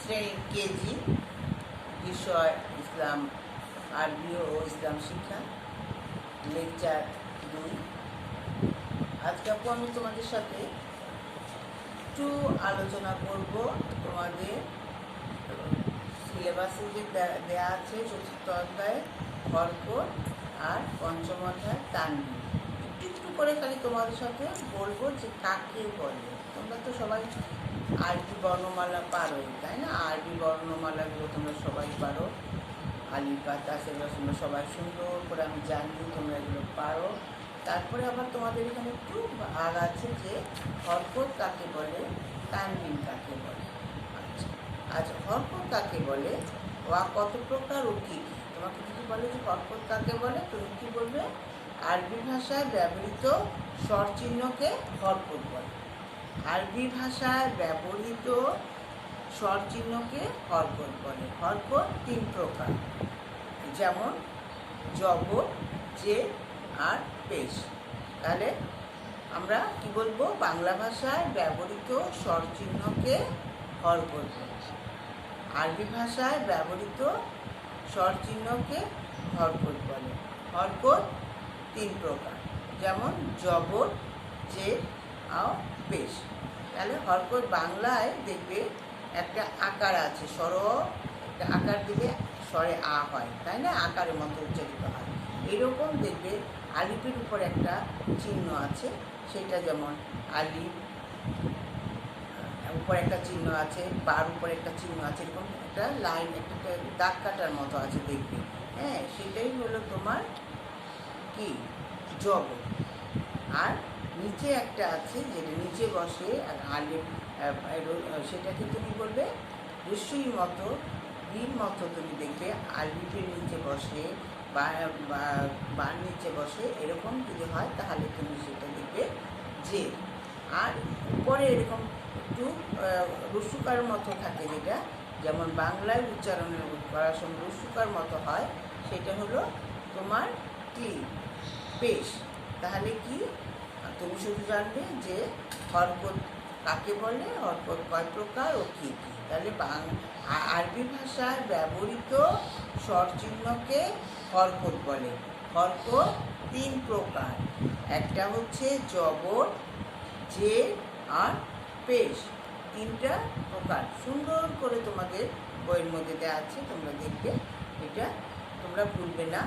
শ্রেণীর কেজি, বিষয় ইসলাম, আরবি ও ইসলাম শিক্ষা, লেকচার 2। আজকে আমি তোমাদের সাথে একটু আলোচনা করব। তোমাদের সিলেবাসে যে দেয়া আছে চতুর্থ অধ্যায়ে হরকত আর পঞ্চম অধ্যায় তানবিন, একটু একটু করে খালি তোমাদের সাথে বলবো যে কাকে বলে। তোমরা তো সবাই আরবি বর্ণমালা পারোই, তাই না? আরবি বর্ণমালাগুলো তোমরা সবাই পারো, আলিফ বা তা সেগুলো তোমরা সবাই সুন্দর করে, আমি জানি তোমরা এগুলো পারো। তারপরে আবার তোমাদের এখানে একটু ভাগ আছে যে হরকত কাকে বলে, তানবিন কাকে বলে। আচ্ছা, হরকত কাকে বলে, ওয়া কত প্রকার ও কী কী। তোমাকে যদি বলে যে হরকত কাকে বলে, তুমি কী বলবে? আরবি ভাষায় ব্যবহৃত স্বরচিহ্নকে হরকত বলে। আরবি ভাষায় ব্যবহৃত স্বরচিহ্নকে হরকত বলে। হরকত 3 প্রকার, যেমন জবর, জের আর পেশ। তাহলে আমরা কি বলবো? বাংলা ভাষায় ব্যবহৃত স্বরচিহ্নকে হরকত বলে। আরবি ভাষায় ব্যবহৃত স্বরচিহ্নকে হরকত বলে। হরকত 3 প্রকার, যেমন জবর, জের আর পেশ। তাহলে হরকত বাংলায় দেখবে একটা আকার আছে, স্বর একটা আকার দিলে স্বরে আ হয়, তাই না? আকারের মতো উচ্চারিত হয়। এরকম দেখবে আলিফের উপর একটা চিহ্ন আছে, সেটা যেমন আলিফ, উপর একটা চিহ্ন আছে, বার উপর একটা চিহ্ন আছে, এরকম একটা লাইন, একটা দাগ কাটার মতো আছে দেখবে। হ্যাঁ, সেটাই হলো তোমার কি জবর। আর নিচে একটা আছে যেটা নিচে বসে, আর আলিফ, সেটাকে তুমি বলবে রস্যির মতো, বীর মতো তুমি দেখবে আলিফের নিচে বসে বার নিচে বসে, এরকম যদি হয় তাহলে তুমি সেটা দেখবে যে। আর উপরে এরকম একটু রস্যুকার মতো থাকে, যেটা যেমন বাংলায় উচ্চারণের করার সময় রস্যুকার মতো হয়, সেটা হলো তোমার কি পেশ। তাহলে কি তুমি শুধু জানবে যে হরকত কাকে বলে, হরকত কয় প্রকার ও কী কী। তাহলে আরবি ভাষায় ব্যবহৃত স্বরচিহ্নকে হরকত বলে। হরকত 3 প্রকার, একটা হচ্ছে জবর, জের আর পেশ। 3টা প্রকার সুন্দর করে তোমাদের বইয়ের মধ্যে দেওয়া আছে, তোমরা দেখবে, এটা তোমরা ভুলবে না।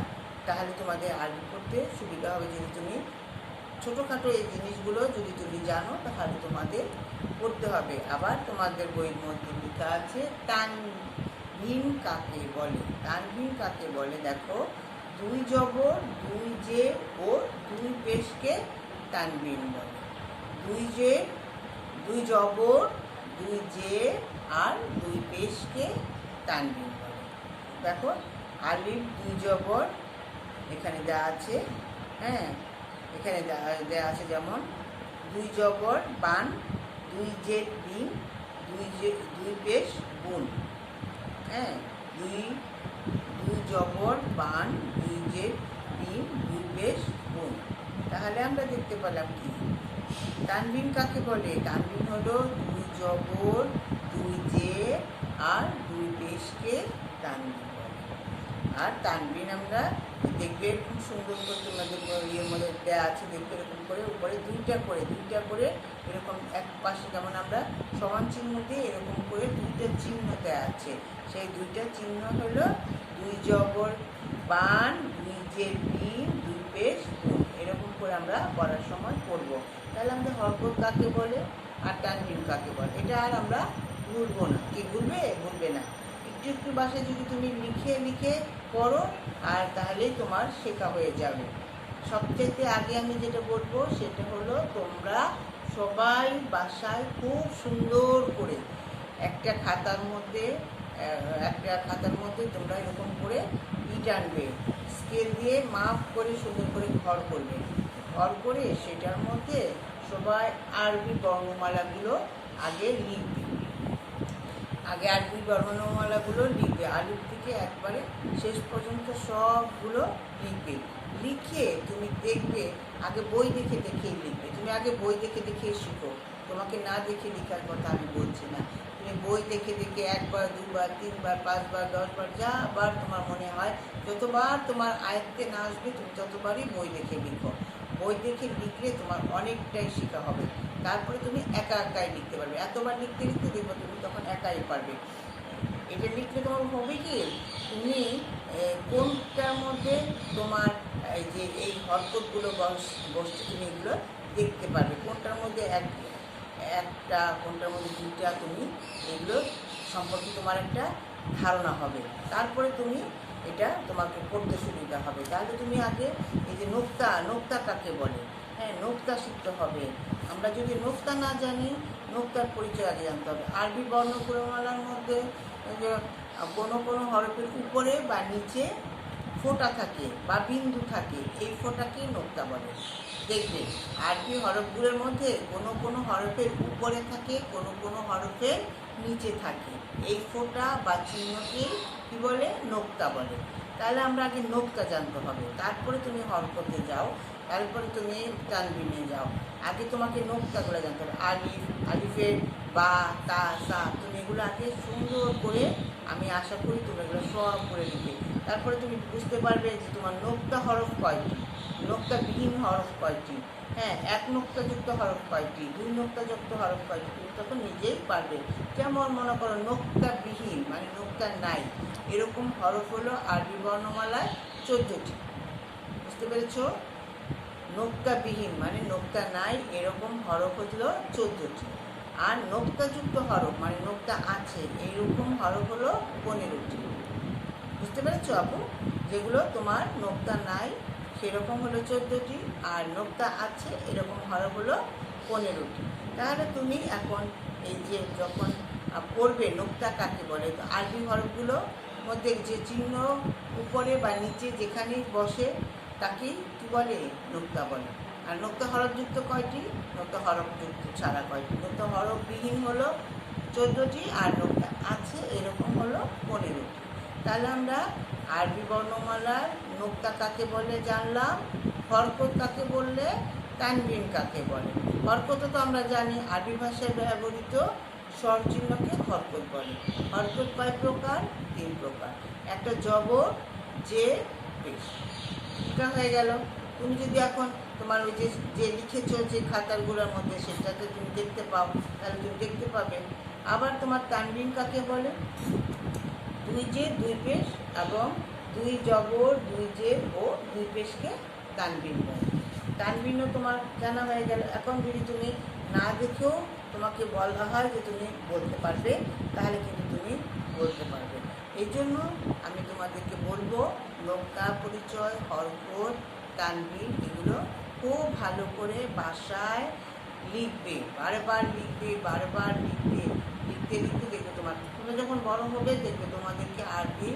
তাহলে তোমাদের আরবি পড়তে সুবিধা হবে। যদি তুমি ছোটোখাটো এই জিনিসগুলো যদি তুমি জানো, তাহলে তোমাদের পড়তে হবে। আবার তোমাদের বইয়ের মধ্যে লেখা আছে তানবিন কাকে বলে। তানবিন কাকে বলে দেখো, 2 জবর, 2 জের ও 2 পেশকে তানবিন বলে। 2 জবর, 2 জের আর 2 পেশকে তানবিন বলে। দেখো আলিফ 2 জবর এখানে দেওয়া আছে, হ্যাঁ, এখানে দেওয়া আছে যেমন 2 জবর বান, 2 জের বিন, 2 পেশ বুন। হ্যাঁ, 2 জবর বান, 2 জের বিন, 2 পেশ বুন। তাহলে আমরা দেখতে পেলাম কি তানবিন কাকে বলে। তানবিন হলো 2 জবর, 2 জের আর 2 পেশকে তানবিন বলে। আর তানবিন আমরা দেখবে খুব সুন্দর করে তোমাদের ইয়ের মধ্যে দেওয়া আছে, দেখবে এরকম করে উপরে 2টা করে এরকম এক পাশে, যেমন আমরা সমান চিহ্ন দিয়ে এরকম করে 2টা চিহ্ন দেওয়া আছে। সেই 2টা চিহ্ন হলো 2 জবর বান, 2 জের বিন, 2 পেশ বুন। এরকম করে আমরা পড়ার সময় পড়ব। তাহলে আমাদের হরকত কাকে বলে আর তানবিন কাকে বলে, এটা আর আমরা ভুলবো না। কি ভুলবে না। একটু বাসায় যদি তুমি লিখে পড়ো, আর তাহলেই তোমার শেখা হয়ে যাবে। সবচেয়ে আগে আমি যেটা বলবো সেটা হলো, তোমরা সবাই বাসায় খুব সুন্দর করে একটা খাতার মধ্যে তোমরা এরকম করে টানবে, স্কেল দিয়ে মাপ করে সুন্দর করে ঘর করবে। ঘর করে সেটার মধ্যে সবাই আরবি বর্ণমালাগুলো আগে লিখবে। আরবি বর্ণমালাগুলো লিখবে, আলিফ থেকে একবারে শেষ পর্যন্ত সবগুলো লিখবে। লিখে তুমি দেখবে, আগে বই দেখেই লিখবে। তুমি আগে বই দেখে শিখো, তো তোমাকে না দেখে লেখার কথা আমি বলছি না। তুমি বই দেখে দেখে 1 বার 2 বার 3 বার 5 বার 10 বার যাবার তোমার মনে হয়, যতবার তোমার আয়ত্তে না আসবে তুমি ততবারই বই দেখে লিখো। বই দেখে লিখলে তোমার অনেকটাই শেখা হবে। তারপরে তুমি একা একাই লিখতে পারবে। এতবার লিখতে লিখতে দেখবো তুমি তখন একাই পারবে। এটা লিখলে তোমার হবে কি, তুমি কোনটার মধ্যে তোমার এই যে এই হরকতগুলো বসছে তুমি এগুলো দেখতে পারবে। কোনটার মধ্যে একটা কোনটার মধ্যে দুইটা, তুমি এগুলো সম্পর্কে তোমার একটা ধারণা হবে। তারপরে তুমি এটা তোমাকে পড়তে সুবিধা হবে। তাহলে তুমি আগে এই যে নোক্তা কাকে বলে, হ্যাঁ নোক্তা শিখতে হবে। আমরা যদি নোক্তা না জানি, নোক্তার পরিচয় আগে জানতে হবে। আরবি বর্ণমালার মধ্যে যে কোনো কোনো হরফের উপরে বা নিচে ফোঁটা থাকে বা বিন্দু থাকে, এই ফোঁটাকেই নোক্তা বলে। দেখবে আরবি হরফগুলোর মধ্যে কোনো কোনো হরফের উপরে থাকে, কোনো কোনো হরফের নিচে থাকে। এই ফোঁটা বা চিহ্নকেই কী বলে, নোক্তা বলে। তাহলে আমরা আগে নোক্তা জানতে হবে, তারপরে তুমি হরকতে যাও, তারপরে তুমি তানবিনে যাও। আগে তোমাকে নোক্তাগুলো জানতে হবে। আলিফের বা তা সা, তুমি এগুলো আগে সুন্দর করে, আমি আশা করি তুমি এগুলো সব করে দিবে। তারপরে তুমি বুঝতে পারবে যে তোমার নোক্তা হরফ কয়টি, নোক্তাবিহীন হরফ কয়টি, হ্যাঁ 1 নোক্তাযুক্ত হরফ কয়টি, 2 নোক্তাযুক্ত হরফ কয়টি, তুমি তখন নিজেই পারবে। যেমন মনে করো নোক্তাবিহীন মানে নোক্তা নাই, এরকম হরফ হলো আরবি বর্ণমালায় 14টি। বুঝতে পেরেছ? নোক্তাবিহীন মানে নোক্তা নাই, এরকম হরফ হলো 14টি। আর নোক্তাযুক্ত হরফ মানে নোক্তা আছে, এইরকম হরফ হলো 15টি। বুঝতে পেরেছ আপু? যেগুলো তোমার নোক্তা নাই সেরকম হলো 14টি, আর নোক্তা আছে এরকম হরফ হলো 15টি। তাহলে তুমি এখন এই যে যখন পড়বে নোক্তা কাকে বলে, তো আরবি হরফগুলো মধ্যে যে চিহ্ন উপরে বা নিচে যেখানেই বসে তাকেই কী বলে, নোক্তা বলে। আর নোক্তা হরফযুক্ত কয়টি, নোক্তা হরফযুক্ত ছাড়া কয়টি, নোক্তা হরফবিহীন হলো 14টি, আর নোক্তা আছে এরকম হলো 15টি। তাহলে আমরা আরবি বর্ণমালার নোক্তা কাকে বলে জানলাম, হরকত কাকে বললে, তানবিন কাকে বলে। হরকত তো আমরা জানি আরবি ভাষায় ব্যবহৃত স্বর চিহ্নকে হরকত বলে। হরকত কয় প্রকার, 3 প্রকার। একটা জবর, যে, পেশ। এটা হয়ে গেল। তুমি যদি এখন তোমার ওই যে লিখেছো যে খাতারগুলোর মধ্যে সেটাকে তুমি দেখতে পাও, তাহলে তুমি দেখতে পাবে। আবার তোমার তানবিন কাকে বলে, 2 জের 2 পেশ এবং 2 জবর 2 জের ও 2 পেশকে তানবিন বলে। তানবিনও তোমার জানা হয়ে গেল। এখন যদি তুমি না দেখেও তোমাকে বলা হয় যে তুমি বলতে পারবে, তাহলে কিন্তু তুমি বলতে পারবে। এই জন্য আমি তোমাদেরকে বলবো নোক্তা পরিচয়, হরকত, তানবিন এগুলো খুব ভালো করে বাসায় লিখবে, বারবার লিখবে, বারবার লিখবে। লিখতে লিখতে দেখবে তোমরা যখন বড় হবে দেখবে তোমাদেরকে আরবি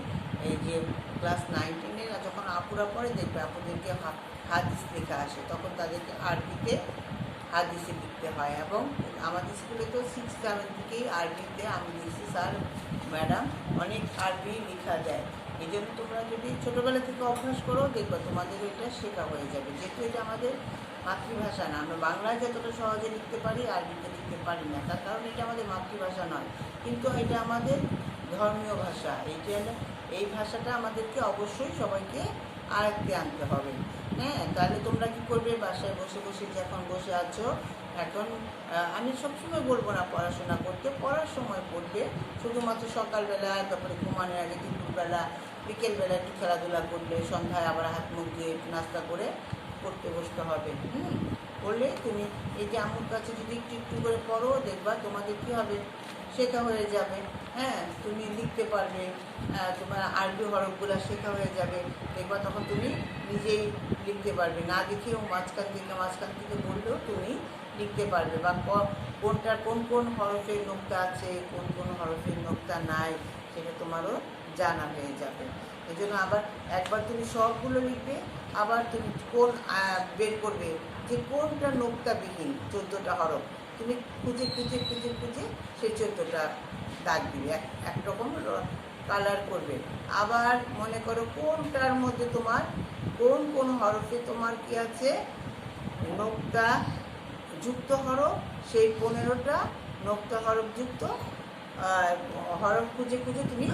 এই যে ক্লাস 9-10 যখন আপুরা পড়ে দেখবে আপুদেরকে হাদিস লেখা আসে, তখন তাদেরকে আরবিতে হাদিসে লিখতে হয়। এবং আমাদের স্কুলে তো 6-7 থেকেই আরবিতে আমি দেখছি স্যার ম্যাডাম অনেক আরবি লেখা দেয়। এই জন্য তোমরা যদি ছোটোবেলা থেকে অভ্যাস করো দেখবে তোমাদের এটা শেখা হয়ে যাবে। যেহেতু এটা আমাদের মাতৃভাষা না, আমরা বাংলায় যতটা সহজে লিখতে পারি আরবিতে লিখতে পারি না, তার কারণ এটা আমাদের মাতৃভাষা নয়, কিন্তু এটা আমাদের ধর্মীয় ভাষা। এই ভাষাটা আমাদেরকে অবশ্যই সবাইকে আয়ত্তে আনতে হবে। হ্যাঁ, তাহলে তোমরা কী করবে, বাসায় বসে বসে যখন বসে আছো, এখন আমি সবসময় বলবো না পড়াশোনা করতে, পড়ার সময় পড়বে, শুধুমাত্র সকালবেলা, তারপরে ঘুমানোর আগে দুপুরবেলা, বিকেলবেলা একটু খেলাধুলা করলে, সন্ধ্যায় আবার হাত মুখ দিয়ে একটু নাস্তা করে পড়তে বসতে হবে। পড়লে তুমি এই যে আম্মুর কাছে যদি একটু একটু করে পড়ো, দেখবা তোমাদের কী হবে, শেখা হয়ে যাবে। হ্যাঁ, তুমি লিখতে পারবে, তোমার আরবি হরফগুলো শেখা হয়ে যাবে। দেখবা তখন তুমি নিজেই লিখতে পারবে, না দেখেও মাঝখান থেকে বললেও তুমি লিখতে পারবে। বা কোনটার কোন কোন হরফের নোক্তা আছে, কোন কোন হরফের নোক্তা নাই, সেটা তোমারও জানা হয়ে যাবে। এই জন্য আবার একবার তুমি সবগুলো লিখবে, আবার তুমি কোন বের করবে যে কোনটা নোক্তাবিহীন 14টা হরফ, তুমি খুঁজে খুঁজে খুঁজে খুঁজে সেই 14টা দাগ দিবে, একরকম কালার করবে। আবার মনে করো কোনটার মধ্যে তোমার কোন কোন হরফে তোমার কি আছে, নোক্তা যুক্ত হরফ, সেই 15টা নোক্তা হরফযুক্ত হরফ খুঁজে খুঁজে তুমি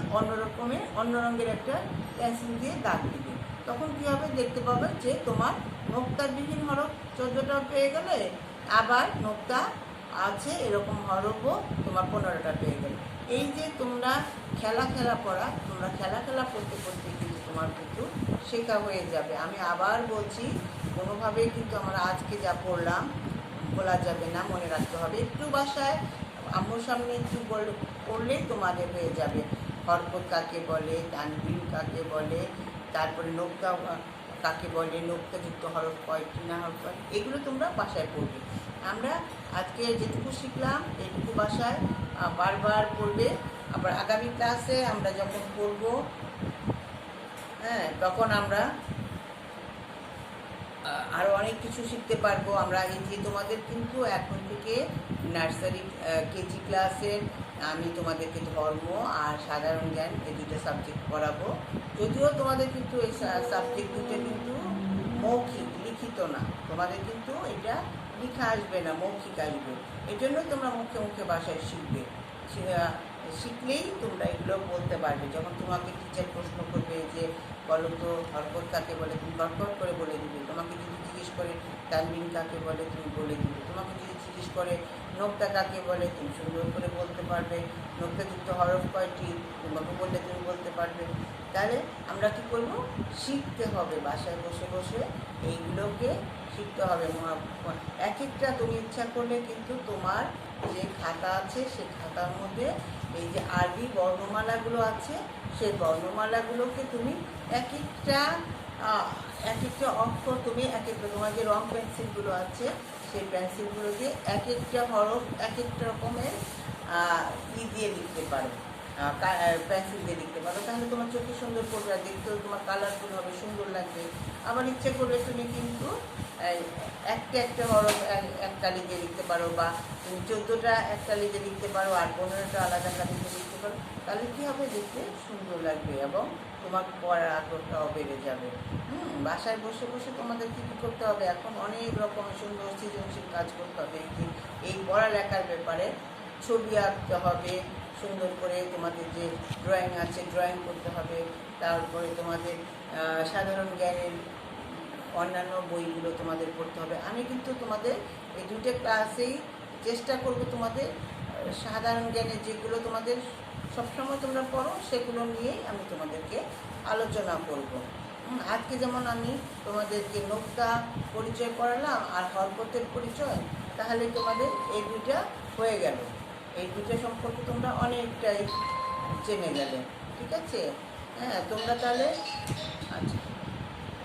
অন্য রঙের একটা পেন্সিল দিয়ে দাগ দিবে। তখন কী হবে, দেখতে পাবে যে তোমার নোক্তাবিহীন হরফ 14টা পেয়ে গেলে, আবার নোক্তা আছে এরকম হরফও তোমার 15টা পেয়ে গেলে। এই যে তোমরা খেলা করতে করতে কিন্তু তোমার কিন্তু শেখা হয়ে যাবে। আমি আবার বলছি, কোনোভাবেই কিন্তু আমরা আজকে যা পড়লাম বলা যাবে না, মনে রাখতে হবে। একটু বাসায় আম্মুর সামনে একটু পড়লেই তোমাদের হয়ে যাবে। হরকত কাকে বলে, তানবিন কাকে বলে, তারপরে নোক্তা কাকে বলে, নোক্তাযুক্ত হরফ কয়টি না হরফ কয়টি, এগুলো তোমরা বাসায় পড়বে। আমরা আজকে যেটুকু শিখলাম এইটুকু বাসায় বারবার পড়বে। আবার আগামী ক্লাসে আমরা যখন পড়বো, হ্যাঁ, তখন আমরা আরও অনেক কিছু শিখতে পারবো। আমরা এই যে তোমাদের কিন্তু এখন থেকে নার্সারি কেজি ক্লাসের আমি তোমাদেরকে ধর্ম আর সাধারণ জ্ঞান এই দুটো সাবজেক্ট পড়াবো। যদিও তোমাদের কিন্তু এই সাবজেক্ট দুটো কিন্তু মৌখিক, লিখিত না, তোমাদের কিন্তু এটা লিখা আসবে না, মৌখিক আসবে। এই জন্য তোমরা মুখে মুখে ভাষায় শিখবে। শিখলেই তোমরা এগুলো বলতে পারবে। যখন তোমাকে টিচার প্রশ্ন করবে যে বলো তো হরকত কাকে বলে, তুমি গটগট করে বলে দিবে। তোমাকে যদি জিজ্ঞেস করে তানবিন কাকে বলে, তুমি বলে দিবে। তোমাকে যদি জিজ্ঞেস করে নোক্তা কাকে বলে, তুমি সুন্দর করে বলতে পারবে। নোক্তাযুক্ত হরফ কয়টি, তোমাকে বললে তুমি বলতে পারবে। তাহলে আমরা কি করব, শিখতে হবে, বাসায় বসে বসে এইগুলোকে শিখতে হবে। এক একটা তুমি ইচ্ছা করলে কিন্তু তোমার যে খাতা আছে সেই খাতার মধ্যে এই যে আরবি বর্ণমালাগুলো আছে, সেই বর্ণমালাগুলোকে তুমি এক একটা অক্ষর তুমি এক একটা, তোমার যে রং পেন্সিলগুলো আছে সেই পেন্সিলগুলো দিয়ে এক একটা হরফ এক একটা রকমের দিয়ে লিখতে পারো, পেন্সিল দিয়ে লিখতে পারো। তাহলে তোমার চোখে সুন্দর পড়বে, আর দেখতেও তোমার কালারফুল হবে, সুন্দর লাগবে। আবার ইচ্ছে করলে তুমি কিন্তু একটা হরফ এক কালি দিয়ে লিখতে পারো, বা তুমি 14টা এক কালি দিয়ে লিখতে পারো, আর 15টা আলাদা কালি দিয়ে লিখতে পারো। তাহলে কী হবে, দেখতে সুন্দর লাগবে এবং তোমার পড়ার আগ্রহটাও বেড়ে যাবে। বাসায় বসে বসে তোমাদের কী কী করতে হবে, এখন অনেক রকমের সুন্দর সৃজনশীল কাজ করতে হবে। এই পড়ালেখার ব্যাপারে ছবি আঁকতে হবে সুন্দর করে, তোমাদের যে ড্রয়িং আছে ড্রয়িং করতে হবে। তারপরে তোমাদের সাধারণ জ্ঞানের অন্যান্য বইগুলো তোমাদের পড়তে হবে। আমি কিন্তু তোমাদের এই দুটো ক্লাসেই চেষ্টা করব তোমাদের সাধারণ জ্ঞানের যেগুলো তোমাদের সবসময় তোমরা পড়ো সেগুলো নিয়েই আমি তোমাদেরকে আলোচনা করব। আজকে যেমন আমি তোমাদেরকে নোক্তা পরিচয় করালাম আর হরকতের পরিচয়, তাহলে তোমাদের এই দুইটা হয়ে গেল। এই দুটো সম্পর্কে তোমরা অনেকটাই জেনে গেলে, ঠিক আছে? হ্যাঁ, তোমরা তাহলে আচ্ছা,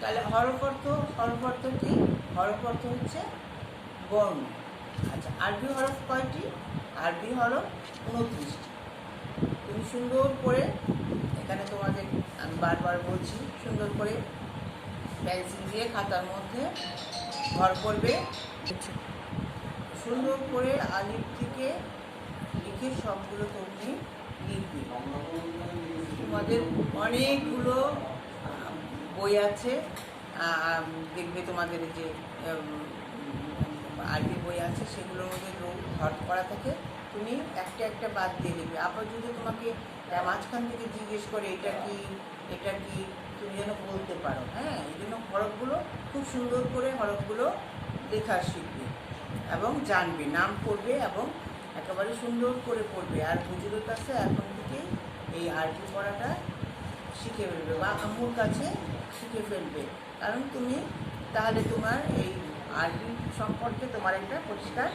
তাহলে হরফ অর্থ কি? হরফ অর্থ হচ্ছে বর্ণ। আচ্ছা, আরবি হরফ কয়টি? আরবি হরফ 29টি। তুমি সুন্দর করে এখানে তোমাদের আমি বারবার বলছি, সুন্দর করে পেন্সিল দিয়ে খাতার মধ্যে ঘর করবে, সুন্দর করে আলিফ থেকে লিখে সবগুলো তুমি লিখবে। তোমাদের অনেকগুলো বই আছে, দেখবে তোমাদের যে আরবি বই আছে সেগুলোর মধ্যে হরফ করা থাকে, তুমি একটা বাদ দিয়ে লিখবে। আবার যদি তোমাকে মাঝখান থেকে জিজ্ঞেস করে এটা কি তুমি যেন বলতে পারো। হ্যাঁ, এই জন্য হরফগুলো খুব সুন্দর করে হরফগুলো লেখা শিখবে এবং জানবে, নাম পড়বে এবং একেবারে সুন্দর করে পড়বে। আর হুজুরের কাছে এখন থেকে এই আরবি পড়াটা শিখে ফেলবে বা আম্মুর কাছে শিখে ফেলবে, কারণ তুমি তাহলে তোমার এই আরবি সম্পর্কে তোমার একটা পরিষ্কার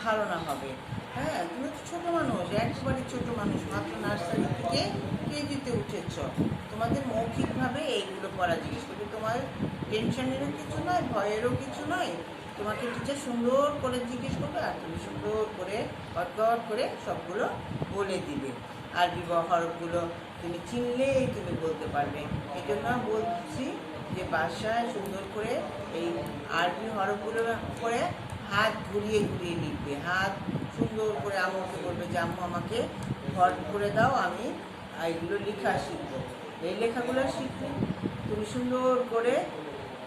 ধারণা হবে। হ্যাঁ, তুমি তো ছোটো মানুষ, একবারে ছোটো মানুষ, মাত্র নার্সারি থেকে কেজিতে উঠেছ। তোমাদের মৌখিকভাবে এইগুলো পড়া জিজ্ঞেস করবে, তোমার টেনশনেরও কিছু নয়, ভয়েরও কিছু নয়। তোমাকে টিচার সুন্দর করে জিজ্ঞেস করবে আর তুমি সুন্দর করে গট করে সবগুলো বলে দিবে। আরবি হরফগুলো তুমি চিনলেই তুমি বলতে পারবে। এই জন্য বলছি যে বাসায় সুন্দর করে এই আরবি হরফগুলো করে হাত ঘুরিয়ে লিখবে। হাত সুন্দর করে আম্মুকে বলবে যে আম্মু আমাকে হরফ করে দাও, আমি এইগুলো লেখা শিখবো। এই লেখাগুলো শিখবে তুমি সুন্দর করে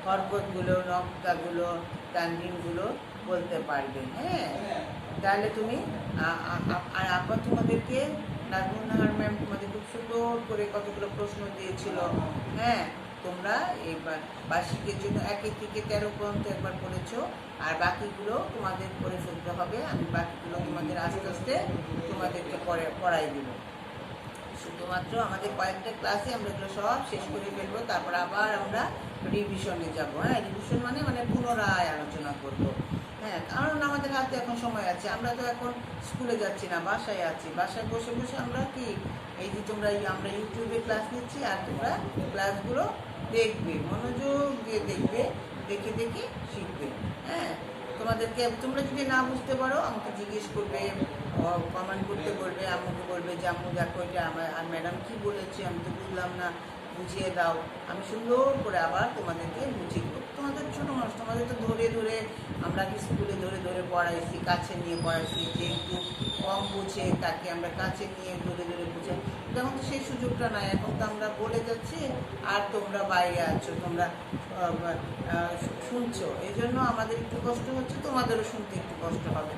হরকতগুলো, নক্তাগুলো, তানবিনগুলো বলতে পারবে। হ্যাঁ, তাহলে তুমি আর আপা তোমাদেরকে নাজমুন্নাহার ম্যাম তোমাদের খুব সুন্দর করে কতগুলো প্রশ্ন দিয়েছিল। হ্যাঁ, তোমরা এইবার বার্ষিকের জন্য 1 থেকে 13 পর্যন্ত একবার পড়েছো, আর বাকিগুলো তোমাদের করে ফেলতে হবে। আমি বাকিগুলো তোমাদের আস্তে আস্তে তোমাদেরকে পড়াই দেবো। শুধুমাত্র আমাদের কয়েকটা ক্লাসে আমরা এগুলো সব শেষ করে ফেলবো, তারপর আবার আমরা রিভিশনে যাব। হ্যাঁ, রিভিশন মানে পুনরায় আলোচনা করব। হ্যাঁ, কারণ আমাদের হাতে এখন সময় আছে, আমরা তো এখন স্কুলে যাচ্ছি না, বাসায় আছি। বাসায় বসে বসে আমরা কি এই যে আমরা ইউটিউবে ক্লাস নিচ্ছি, আর তোমরা ক্লাসগুলো দেখবে, মনোযোগ দিয়ে দেখবে, দেখে দেখে শিখবে। হ্যাঁ, তোমরা যদি না বুঝতে পারো আমাকে জিজ্ঞেস করবে, কমেন্ট করতে বলবে, আম্মুকে বলবে যে আম্মু দেখো এটা আমার আর ম্যাডাম কী বলেছে, আমি তো বুঝলাম না, বুঝিয়ে দাও। আমি সুন্দর করে আবার তোমাদেরকে বুঝিয়ে দেবো। তোমাদের ছোটো মানুষ, তোমাদের তো ধরে ধরে আমরা স্কুলে ধরে ধরে পড়াইছি, কাছে নিয়ে পড়াইছি। যে একটু কম বুঝে তাকে আমরা কাছে নিয়ে ধরে ধরে বুঝাই। এখন তো সেই সুযোগটা নাই, এখন তো আমরা বলে যাচ্ছি আর তোমরা বাইরে আছো, তোমরা শুনছো। এই জন্য আমাদের একটু কষ্ট হচ্ছে, তোমাদেরও শুনতে একটু কষ্ট হবে।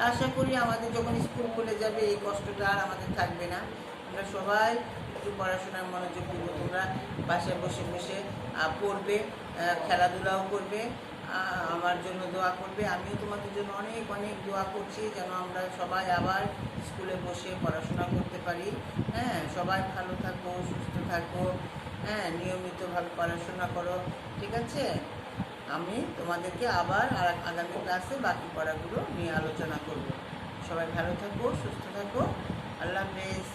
আশা করি আমাদের যখন স্কুল খুলে যাবে এই কষ্টটা আর আমাদের থাকবে না। আমরা সবাই একটু পড়াশোনায় মনোযোগ দেবো। তোমরা বাসায় বসে বসে পড়বে, খেলাধুলাও করবে, আমার জন্য দোয়া করবে। আমিও তোমাদের জন্য অনেক অনেক দোয়া করছি যেন আমরা সবাই আবার স্কুলে বসে পড়াশোনা করতে পারি। হ্যাঁ, সবাই ভালো থাকো, সুস্থ থাকো। হ্যাঁ, নিয়মিতভাবে পড়াশোনা করো, ঠিক আছে? আমি তোমাদেরকে আবার আগামী ক্লাসে বাকি পড়াগুলো নিয়ে আলোচনা করব। সবাই ভালো থাকো, সুস্থ থাকো। আল্লাহ হাফেজ।